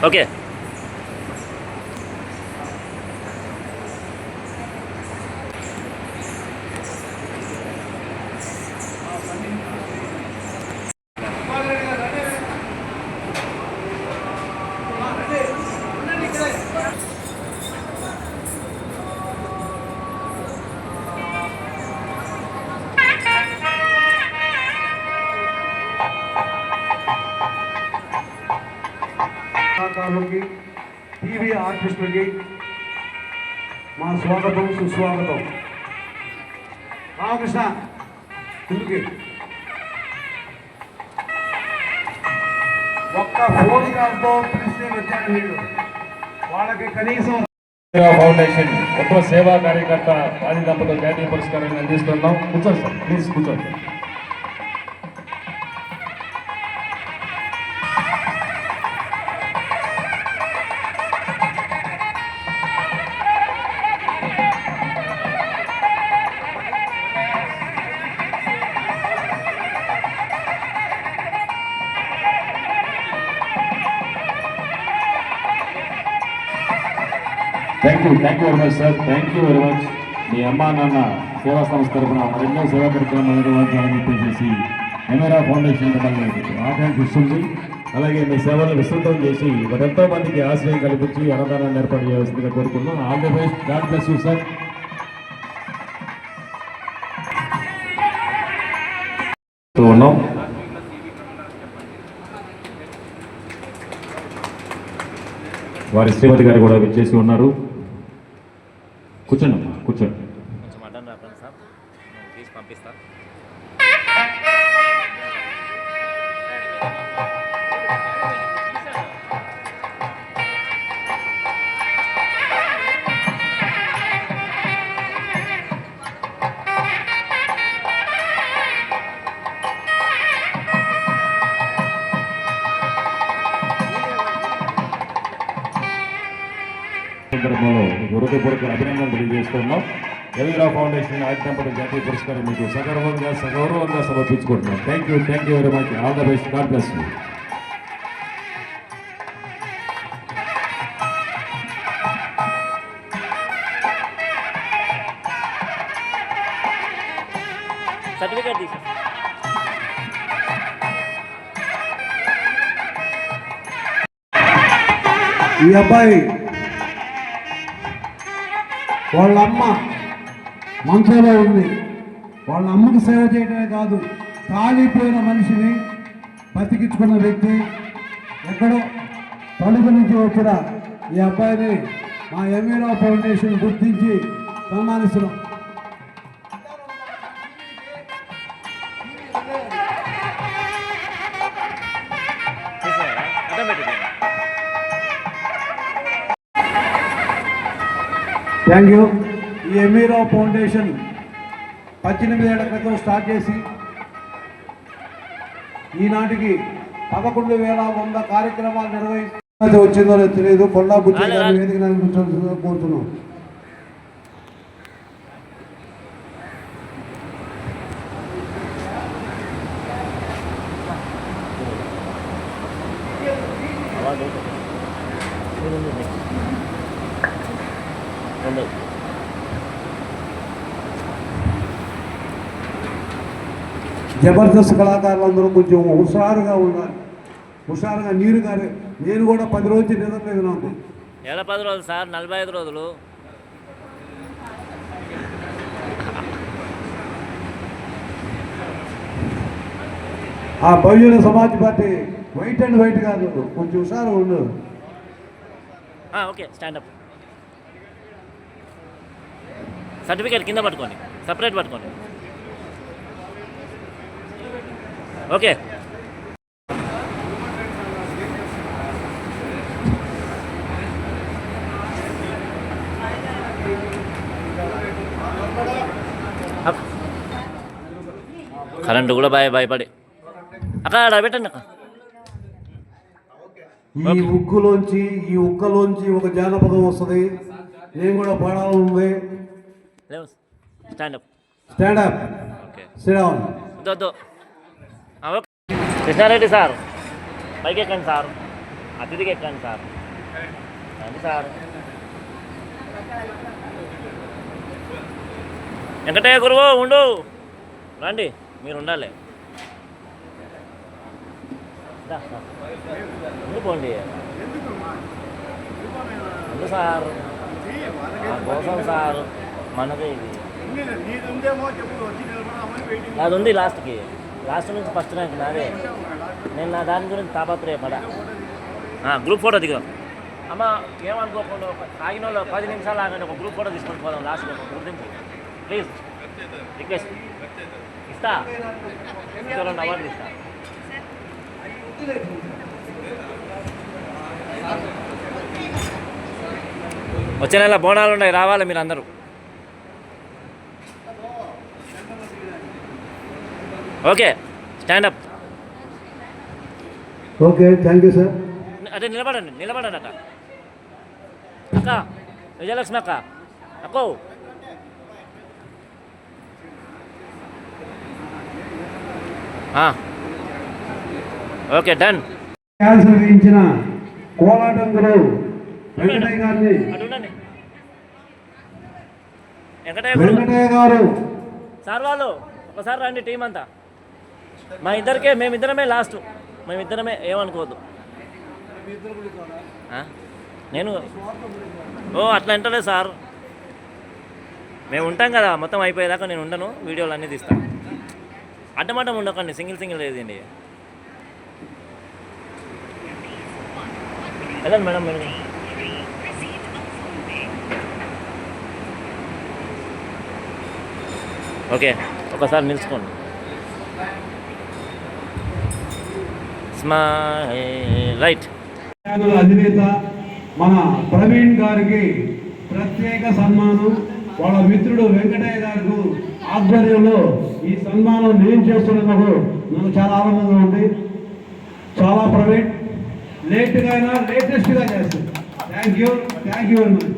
Okay. కళాకారులకి, TV ఆర్టిస్టులకి మా స్వాగతం, సుస్వాగతం. రామకృష్ణ ఇందుకి ఒక్క ఫోటోగ్రాఫ్తో పిలిస్తే వచ్చాడు వీళ్ళు. వాళ్ళకి కనీసం ఫౌండేషన్ గొప్ప సేవా కార్యకర్త ఆది దంపతులు జాతీయ పురస్కారాన్ని అందిస్తున్నాం. కూర్చోండి సార్, ప్లీజ్ కూర్చోండి. Thank you very much sir, thank you very much. మీ అమ్మా నాన్న సేవా సంస్థ తరఫున మరెన్నో సేవా కార్యక్రమాలు నిర్వహించాలని చెప్పేసి ఎమెరా ఫౌండేషన్ ఆకాంక్షిస్తుంది. అలాగే మీ సేవలను విస్తృతం చేసి మరెంతో మందికి ఆశ్రయం కల్పించి అన్నదానాన్ని ఏర్పాటు చేయాల్సిందిగా కోరుకున్నాం. All the best, God bless you sir. ఉన్నాం వారి శ్రీమతి గారు కూడా విచ్చేసి ఉన్నారు. కూర్చోండి కూర్చోండి. కొంచెం అడ్డం రాకండి సార్, తీసి పంపిస్తా. సందర్భంలో హృదయపూర్వక అభినందనలు తెలియజేస్తున్నాం. ఎమెరా ఫౌండేషన్ ఆది దంపతులు జాతీయ పురస్కారం మీకు సగౌరవంగా సమర్పించుకుంటున్నాం. Thank you very much. All the best, God bless you. Certificate తీసా. ఈ అబ్బాయి వాళ్ళ అమ్మ మంచంలో ఉంది. వాళ్ళ అమ్మకి సేవ చేయడమే కాదు, కాలిపోయిన మనిషిని బతికించుకున్న వ్యక్తి. ఎక్కడో తణుకు నుంచి వచ్చిన ఈ అబ్బాయిని మా ఎమెరా ఫౌండేషన్ గుర్తించి సన్మానిస్తున్నాం. అడ్డం పెట్టి థ్యాంక్ యూ. ఈ ఎమెరా ఫౌండేషన్ 18 ఏళ్ల క్రితం స్టార్ట్ చేసి ఈనాటికి 11,100 కార్యక్రమాలు నిర్వహించి వచ్చిందో తెలియదు. కొండా బుచ్చి గారి వేదిక కోరుతున్నాం. జబర్దస్త్ కళాకారులందరూ కొంచెం హుషారుగా ఉండాలి. హుషారుగా నీరు గారి నేను కూడా 10 రోజులు నిద్రలేదు నాకు. ఎలా 10 రోజులు సార్? 45 రోజులు. ఆ Bahujan Samaj Party white and white కాదు, కొంచెం హుషారుగా ఉండు. Okay, stand up. సర్టిఫికేట్ కింద పట్టుకోండి, సపరేట్ పట్టుకోండి. ఓకే. కరెంటు కూడా భయపడి అక్కడ పెట్టండి. అక్క ఈ ఉక్కులోంచి ఈ ఉక్కలోంచి ఒక జానపదం వస్తుంది. నేను కూడా పాడాలి. Stand up stand up. Sriram Krishnareddy sir, పైకి ఎక్కండి సార్, అతిథికి ఎక్కండి సార్. రండి సార్. వెంకటయ్య గురువు ఉండు, రండి, మీరు ఉండాలి. ఉండిపోండి. ఉంది సార్, కోసం సార్, మనదే ఇది. అది ఉంది లాస్ట్కి, లాస్ట్ నుంచి ఫస్ట్ ర్యాంక్ నాదే. నేను నా దాని గురించి తాపత్రయపడా. Group photo దిగుదాం. అమ్మ ఏమనుకోకుండా ఆగిన వాళ్ళు 10 నిమిషాలు ఆగండి, ఒక గ్రూప్ ఫోటో తీసుకొని పోదాం లాస్ట్ గుర్తింపు ప్లీజ్, రిక్వెస్ట్. ఇస్తా 2 అవార్డులు ఇస్తా. వచ్చే నెల బోనాలు ఉన్నాయి, రావాలి మీరు అందరూ. Okay, stand up. Okay, thank you sir. అదే నిలబడండి అక్క. అక్క విజయలక్ష్మి అక్క, అక్కో ఓకే డన్. క్యాన్సర్ వేయించిన కోలాటం గురువు వెంకటయ్య గారిని, వెంకటయ్య గారు సార్ వాళ్ళు ఒకసారి రండి, టీం అంతా. మేమిద్దరమే లాస్ట్, మేమిద్దరమే, ఏమనుకోవద్దు. నేను అట్లా అంటలేదు సార్, మేము ఉంటాం కదా మొత్తం అయిపోయేదాకా. నేను ఉండను, వీడియోలు అన్నీ తీస్తాను. అడ్డమడ్డం ఉండకండి, సింగిల్ లేదండి. వెళ్ళండి మేడం, మీరు ఓకే. ఒకసారి నిలుచుకోండి. రైట్. అధినేత మన ప్రవీణ్ గారికి ప్రత్యేక సన్మానం. వాళ్ళ మిత్రుడు వెంకటయ్య గారికి ఆధ్వర్యంలో ఈ సన్మానం నేను చేస్తున్నందుకు నాకు చాలా ఆనందంగా ఉంది. చాలా ప్రవీణ్ లేట్గా అయినా లేటెస్ట్గా చేస్తుంది. Thank you very much.